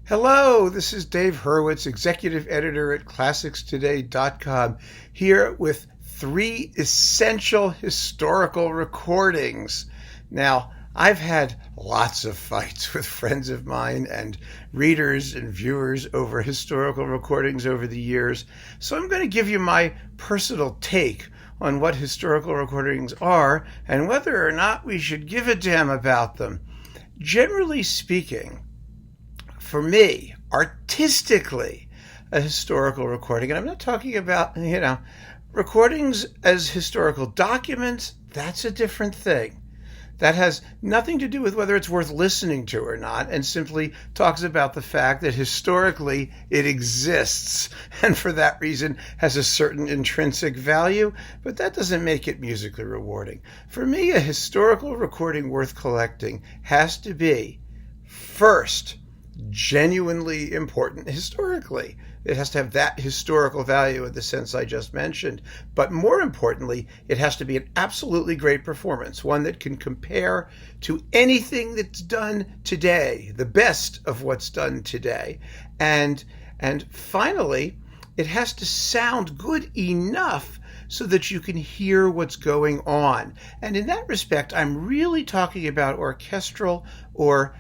Hello, this is Dave Hurwitz, executive editor at ClassicsToday.com, here with three essential historical recordings. Now, I've had lots of fights with friends of mine and readers and viewers over historical recordings over the years, so I'm going to give you my personal take on what historical recordings are and whether or not we should give a damn about them. Generally speaking, for me, artistically, a historical recording, and I'm not talking about, recordings as historical documents, that's a different thing. That has nothing to do with whether it's worth listening to or not, and simply talks about the fact that historically it exists, and for that reason has a certain intrinsic value, but that doesn't make it musically rewarding. For me, a historical recording worth collecting has to be, first, genuinely important historically. It has to have that historical value in the sense I just mentioned. But more importantly, it has to be an absolutely great performance, one that can compare to anything that's done today, the best of what's done today. And finally, it has to sound good enough so that you can hear what's going on. And in that respect, I'm really talking about orchestral or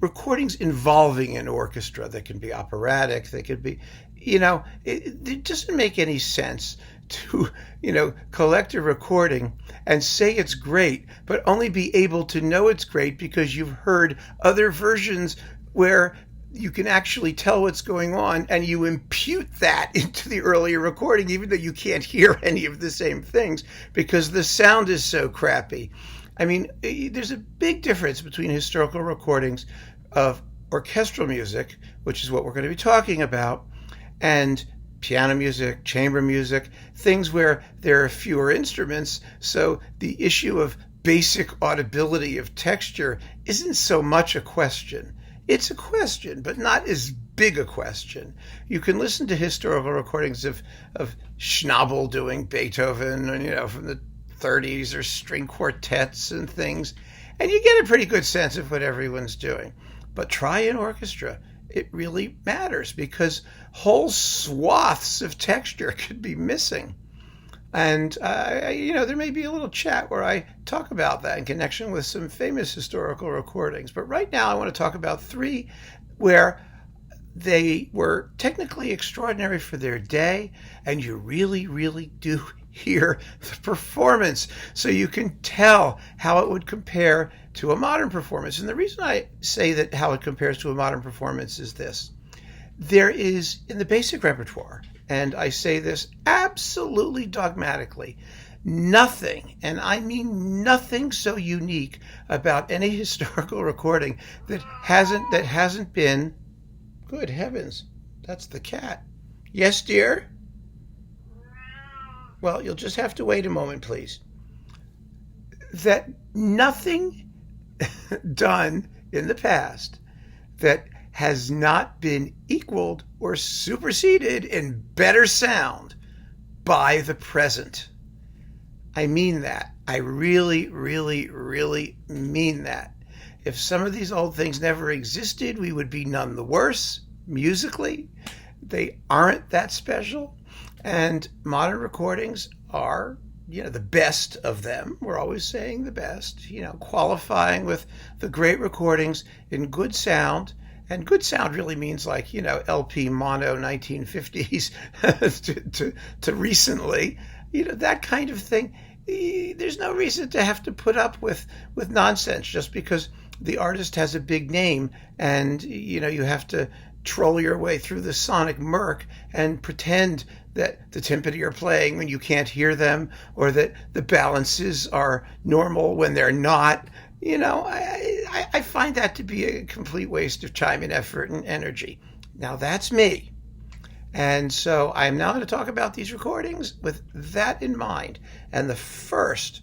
recordings involving an orchestra. That can be operatic, they could be, it doesn't make any sense to, collect a recording and say it's great, but only be able to know it's great because you've heard other versions where you can actually tell what's going on and you impute that into the earlier recording, even though you can't hear any of the same things because the sound is so crappy. I mean, there's a big difference between historical recordings of orchestral music, which is what we're going to be talking about, and piano music, chamber music, things where there are fewer instruments, so the issue of basic audibility of texture isn't so much a question. It's a question, but not as big a question. You can listen to historical recordings of Schnabel doing Beethoven, from the 30s, or string quartets and things, and you get a pretty good sense of what everyone's doing. But try an orchestra. It really matters because whole swaths of texture could be missing. And, there may be a little chat where I talk about that in connection with some famous historical recordings. But right now I want to talk about three where they were technically extraordinary for their day, and you really, really do hear the performance, so you can tell how it would compare to a modern performance. And the reason I say that how it compares to a modern performance is this. There is, in the basic repertoire, and I say this absolutely dogmatically, nothing, and I mean nothing so unique about any historical recording that hasn't been, good heavens, that's the cat. Yes, dear? Well, you'll just have to wait a moment, please. That nothing done in the past that has not been equaled or superseded in better sound by the present. I mean that. I really, really, really mean that. If some of these old things never existed, we would be none the worse musically. They aren't that special. And modern recordings are, the best of them. We're always saying the best, qualifying with the great recordings in good sound. And good sound really means like, LP mono 1950s to recently, that kind of thing. There's no reason to have to put up with nonsense just because the artist has a big name and, you have to troll your way through the sonic murk and pretend that the timpani are playing when you can't hear them, or that the balances are normal when they're not. I find that to be a complete waste of time and effort and energy. Now, that's me. And so I'm now going to talk about these recordings with that in mind. And the first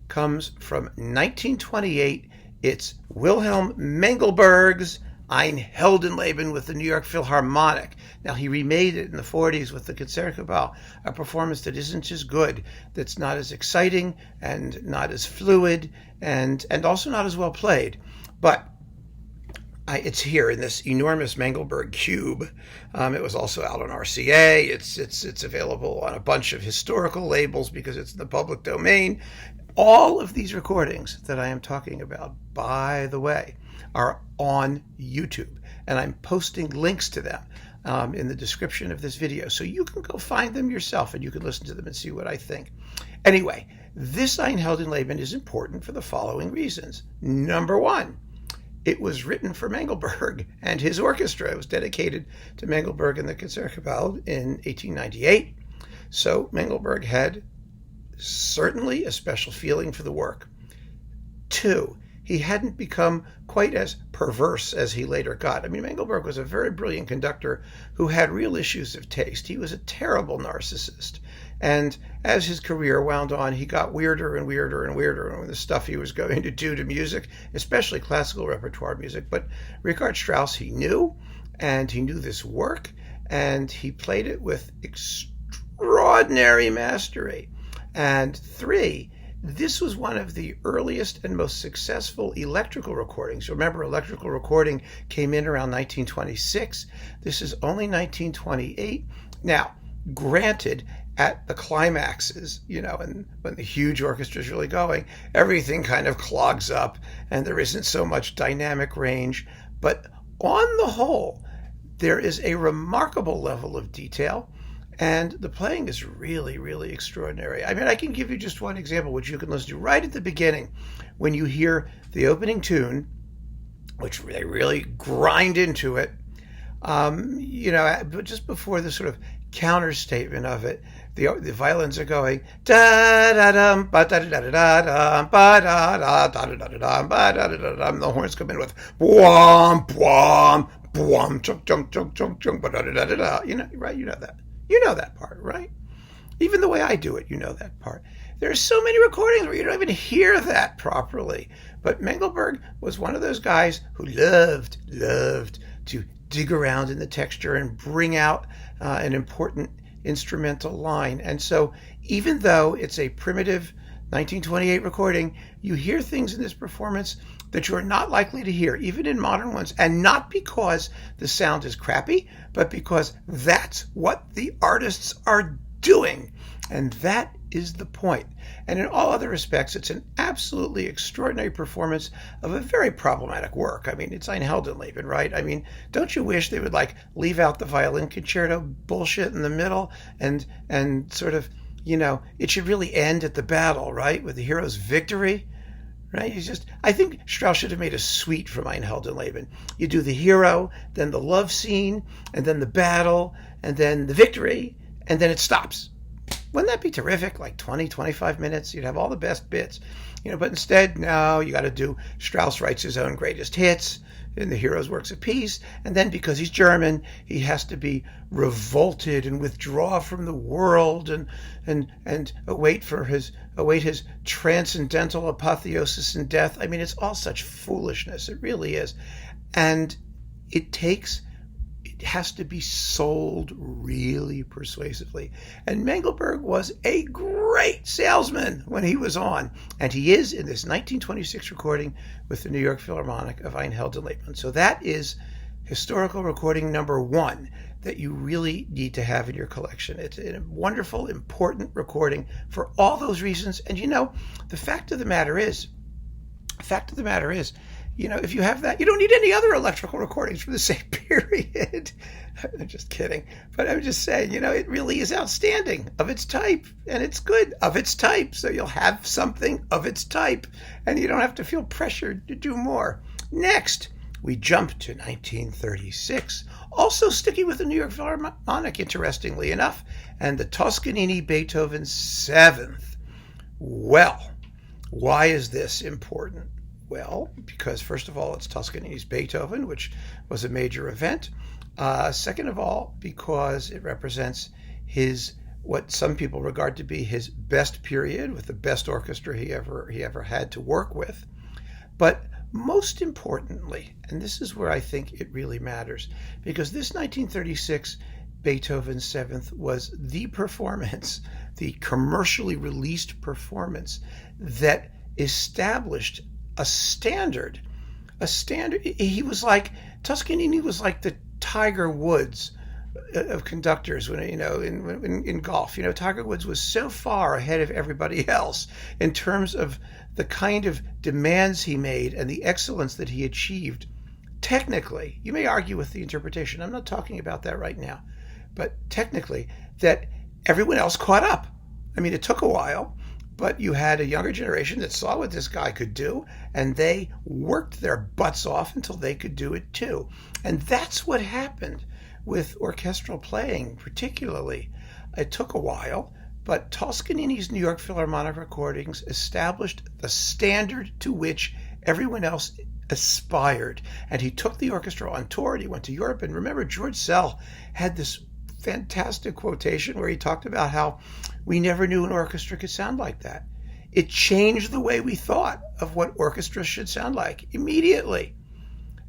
comes from 1928. It's Wilhelm Mengelberg's Ein Heldenleben with the New York Philharmonic. Now, he remade it in the 40s with the Concertgebouw, a performance that isn't as good, that's not as exciting and not as fluid and also not as well played. But It's here in this enormous Mengelberg cube. It was also out on RCA. It's available on a bunch of historical labels because it's in the public domain. All of these recordings that I am talking about, by the way, are on YouTube, and I'm posting links to them in the description of this video, so you can go find them yourself and you can listen to them and see what I think. Anyway, this Einheldenleben is important for the following reasons. Number one, it was written for Mengelberg and his orchestra. It was dedicated to Mengelberg and the Concertgebouw in 1898. So Mengelberg had certainly a special feeling for the work. Two, he hadn't become quite as perverse as he later got. I mean, Mengelberg was a very brilliant conductor who had real issues of taste. He was a terrible narcissist. And as his career wound on, he got weirder and weirder and weirder with the stuff he was going to do to music, especially classical repertoire music. But Richard Strauss, he knew, and he knew this work, and he played it with extraordinary mastery. And three, this was one of the earliest and most successful electrical recordings. Remember, electrical recording came in around 1926. This is only 1928. Now, granted, at the climaxes, and when the huge orchestra is really going, everything kind of clogs up and there isn't so much dynamic range. But on the whole, there is a remarkable level of detail, and the playing is really, really extraordinary. I mean, I can give you just one example, which you can listen to right at the beginning when you hear the opening tune, which they really grind into it. But just before the sort of counter statement of it, the violins are going da da dum ba da da da da ba da da da da da ba da da da da. The horns come in with bwam bwam bwam chunk chunk chunk chunk chunk ba da da da da. Right? You know that. You know that part, right? Even the way I do it, you know that part. There are so many recordings where you don't even hear that properly. But Mengelberg was one of those guys who loved to dig around in the texture and bring out an important instrumental line. And so even though it's a primitive 1928 recording, you hear things in this performance that you are not likely to hear, even in modern ones, and not because the sound is crappy, but because that's what the artists are doing. And that is the point. And in all other respects, it's an absolutely extraordinary performance of a very problematic work. I mean, it's Einheldenleben, right? I mean, don't you wish they would leave out the violin concerto bullshit in the middle and sort of, it should really end at the battle, right? With the hero's victory, right? I think Strauss should have made a suite from Einheldenleben. You do the hero, then the love scene, and then the battle, and then the victory, and then it stops. Wouldn't that be terrific? 20, 25 minutes, you'd have all the best bits. But instead, no, you got to do Strauss writes his own greatest hits in the hero's works of peace, and then because he's German, he has to be revolted and withdraw from the world and await his transcendental apotheosis in death. I mean, it's all such foolishness. It really is. And it has to be sold really persuasively. And Mengelberg was a great salesman when he was on. And he is in this 1926 recording with the New York Philharmonic of Einheldenleben. So that is historical recording number one that you really need to have in your collection. It's a wonderful, important recording for all those reasons. And the fact of the matter is, if you have that, you don't need any other electrical recordings from the same period. I'm just kidding. But I'm just saying, it really is outstanding of its type, and it's good of its type. So you'll have something of its type, and you don't have to feel pressured to do more. Next, we jump to 1936, also sticking with the New York Philharmonic, interestingly enough, and the Toscanini Beethoven 7th. Well, why is this important? Well, because first of all, it's Tuscany'S Beethoven, which was a major event. Second of all, because it represents what some people regard to be his best period with the best orchestra he ever had to work with. But most importantly, and this is where I think it really matters, because this 1936 Beethoven 7th was the performance, the commercially released performance that established a standard a standard. Toscanini was like the Tiger Woods of conductors when in golf. Tiger Woods was so far ahead of everybody else in terms of the kind of demands he made and the excellence that he achieved. Technically, you may argue with the interpretation. I'm not talking about that right now, but technically, that everyone else caught up. I mean, it took a while, but you had a younger generation that saw what this guy could do, and they worked their butts off until they could do it too. And that's what happened with orchestral playing, particularly. It took a while, but Toscanini's New York Philharmonic recordings established the standard to which everyone else aspired. And he took the orchestra on tour, and he went to Europe. And remember, George Sell had this fantastic quotation where he talked about how we never knew an orchestra could sound like that. It changed the way we thought of what orchestras should sound like immediately.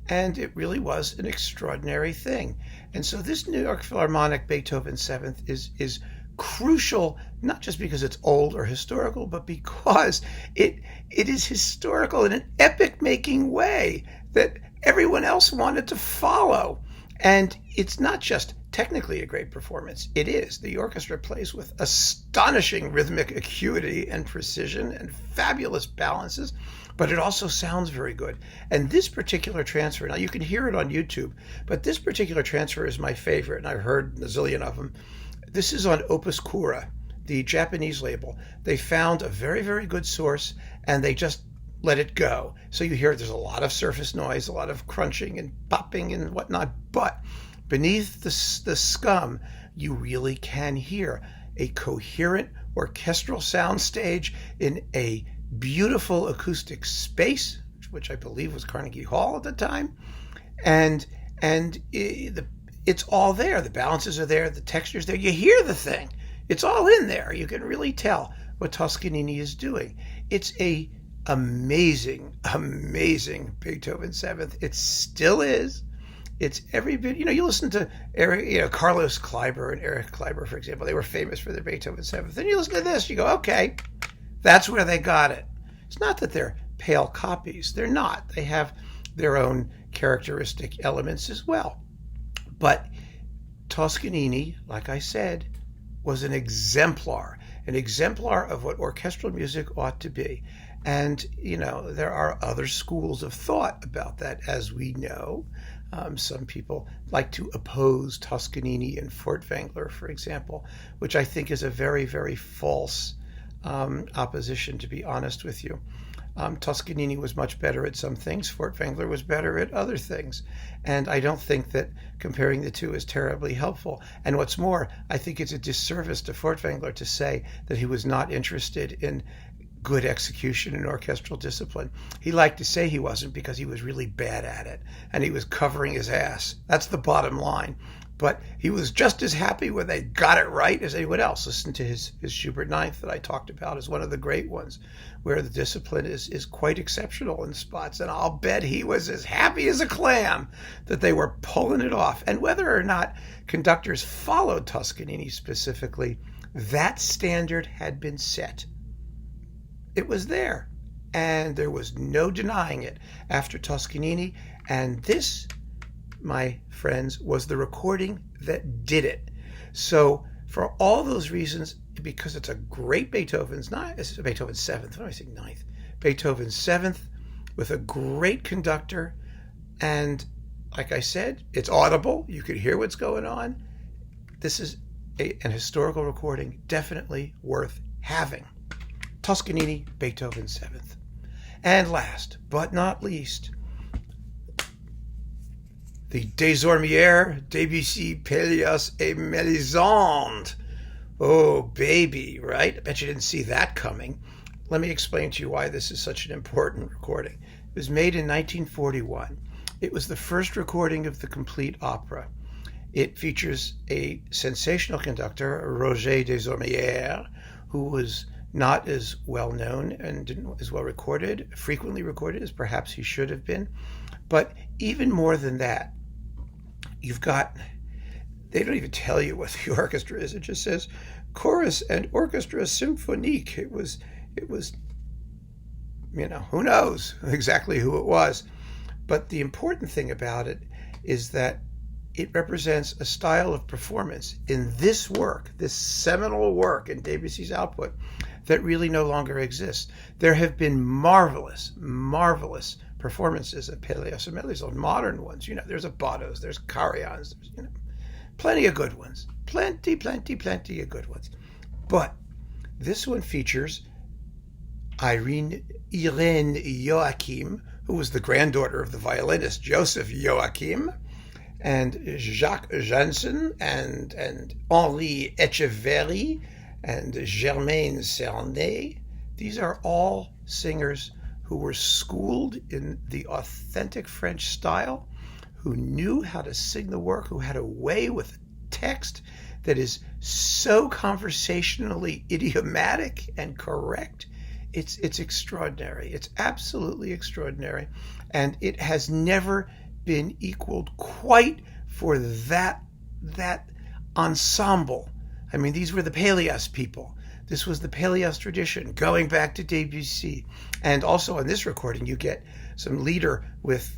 And it really was an extraordinary thing. And so this New York Philharmonic Beethoven 7th is crucial, not just because it's old or historical, but because it is historical in an epic-making way that everyone else wanted to follow. And it's not just technically a great performance. It is. The orchestra plays with astonishing rhythmic acuity and precision and fabulous balances, but it also sounds very good. And this particular transfer, now you can hear it on YouTube, but this particular transfer is my favorite, and I've heard a zillion of them. This is on Opus Cura, the Japanese label. They found a very, very good source, and they just let it go. So you hear there's a lot of surface noise, a lot of crunching and popping and whatnot, but beneath the scum, you really can hear a coherent orchestral soundstage in a beautiful acoustic space, which I believe was Carnegie Hall at the time, and it's all there. The balances are there, the texture's there. You hear the thing. It's all in there. You can really tell what Toscanini is doing. It's a amazing, amazing Beethoven 7th. It still is. It's every bit, you listen to Carlos Kleiber and Eric Kleiber, for example. They were famous for their Beethoven 7th. Then you listen to this, you go, okay, that's where they got it. It's not that they're pale copies. They're not. They have their own characteristic elements as well. But Toscanini, like I said, was an exemplar of what orchestral music ought to be. And, there are other schools of thought about that, as we know. Some people like to oppose Toscanini and Furtwängler, for example, which I think is a very, very false opposition, to be honest with you. Toscanini was much better at some things. Furtwängler was better at other things. And I don't think that comparing the two is terribly helpful. And what's more, I think it's a disservice to Furtwängler to say that he was not interested in good execution and orchestral discipline. He liked to say he wasn't because he was really bad at it and he was covering his ass. That's the bottom line. But he was just as happy when they got it right as anyone else. Listen to his Schubert Ninth that I talked about as one of the great ones, where the discipline is quite exceptional in spots. And I'll bet he was as happy as a clam that they were pulling it off. And whether or not conductors followed Toscanini specifically, that standard had been set. It was there, and there was no denying it after Toscanini. And this, my friends, was the recording that did it. So for all those reasons, because it's a great Beethoven's 7th, what do I say, 9th? Beethoven's 7th with a great conductor. And like I said, it's audible. You could hear what's going on. This is an historical recording definitely worth having. Toscanini, Beethoven 7th. And last but not least, the Desormière, Debussy, Pelleas et Melisande. Oh, baby, right? I bet you didn't see that coming. Let me explain to you why this is such an important recording. It was made in 1941. It was the first recording of the complete opera. It features a sensational conductor, Roger Desormière, who was not as well known and didn't as well frequently recorded as perhaps he should have been. But even more than that, they don't even tell you what the orchestra is. It just says chorus and orchestra symphonique. It was, who knows exactly who it was. But the important thing about it is that it represents a style of performance in this work, this seminal work in Debussy's output, that really no longer exists. There have been marvelous, marvelous performances of Pelleas and Melisande, modern ones. There's Abatos, there's Carillons, there's, plenty of good ones. Plenty of good ones. But this one features Irene Joachim, who was the granddaughter of the violinist Joseph Joachim, and Jacques Janssen, and Henri Etcheverry, and Germaine Cernay. These are all singers who were schooled in the authentic French style, who knew how to sing the work, who had a way with a text that is so conversationally idiomatic and correct. It's extraordinary. It's absolutely extraordinary. And it has never been equaled quite for that ensemble. I mean, these were the Pelleas people. This was the Pelleas tradition, going back to Debussy. And also on this recording, you get some leader with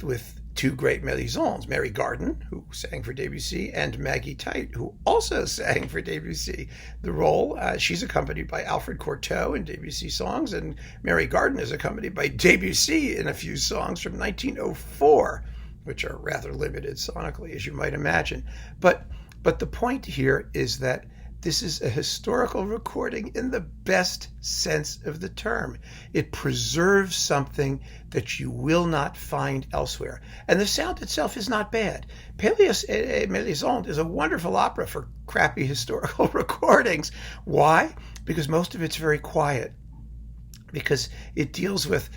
two great Melisandes, Mary Garden, who sang for Debussy, and Maggie Tite, who also sang for Debussy. The role, she's accompanied by Alfred Cortot in Debussy songs, and Mary Garden is accompanied by Debussy in a few songs from 1904, which are rather limited sonically, as you might imagine. But the point here is that this is a historical recording in the best sense of the term. It preserves something that you will not find elsewhere. And the sound itself is not bad. Pelleas et Melisande is a wonderful opera for crappy historical recordings. Why? Because most of it's very quiet. Because it deals with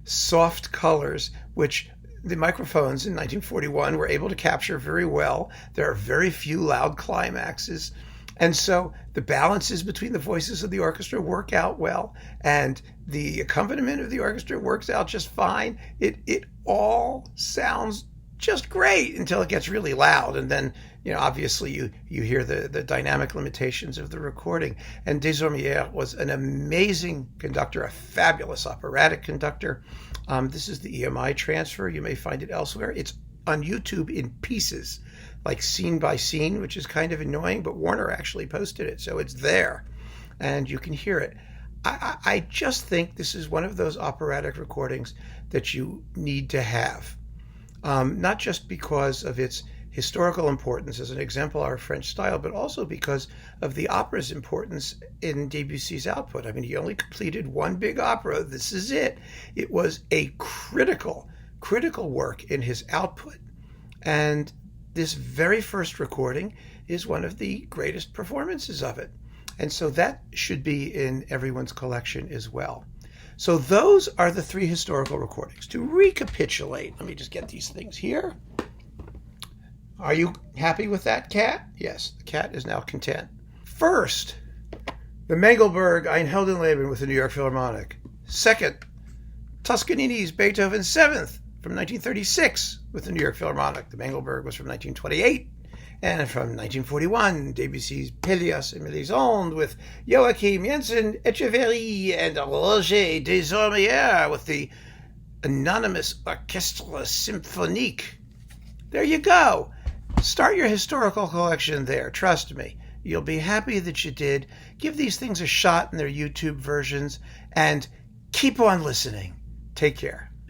soft colors, which the microphones in 1941 were able to capture very well. There are very few loud climaxes. And so the balances between the voices of the orchestra work out well, and the accompaniment of the orchestra works out just fine. It all sounds just great until it gets really loud, and then obviously you hear the dynamic limitations of the recording. And Desormière was an amazing conductor, a fabulous operatic conductor. This is the EMI transfer. You may find it elsewhere. It's on YouTube in pieces, like scene by scene, which is kind of annoying, but Warner actually posted it, so it's there, and you can hear it. I just think this is one of those operatic recordings that you need to have, not just because of its historical importance as an exemplar of French style, but also because of the opera's importance in Debussy's output. I mean, he only completed one big opera. This is it. It was a critical work in his output. And this very first recording is one of the greatest performances of it. And so that should be in everyone's collection as well. So those are the three historical recordings. To recapitulate, let me just get these things here. Are you happy with that, cat? Yes, the cat is now content. First, the Mengelberg Ein Heldenleben with the New York Philharmonic. Second, Toscanini's Beethoven 7th from 1936 with the New York Philharmonic. The Mengelberg was from 1928. And from 1941, Debussy's Pelleas et Melisande with Joachim Janssen, Etcheverry, and Roger Desormière with the anonymous Orchestre Symphonique. There you go. Start your historical collection there. Trust me. You'll be happy that you did. Give these things a shot in their YouTube versions and keep on listening. Take care.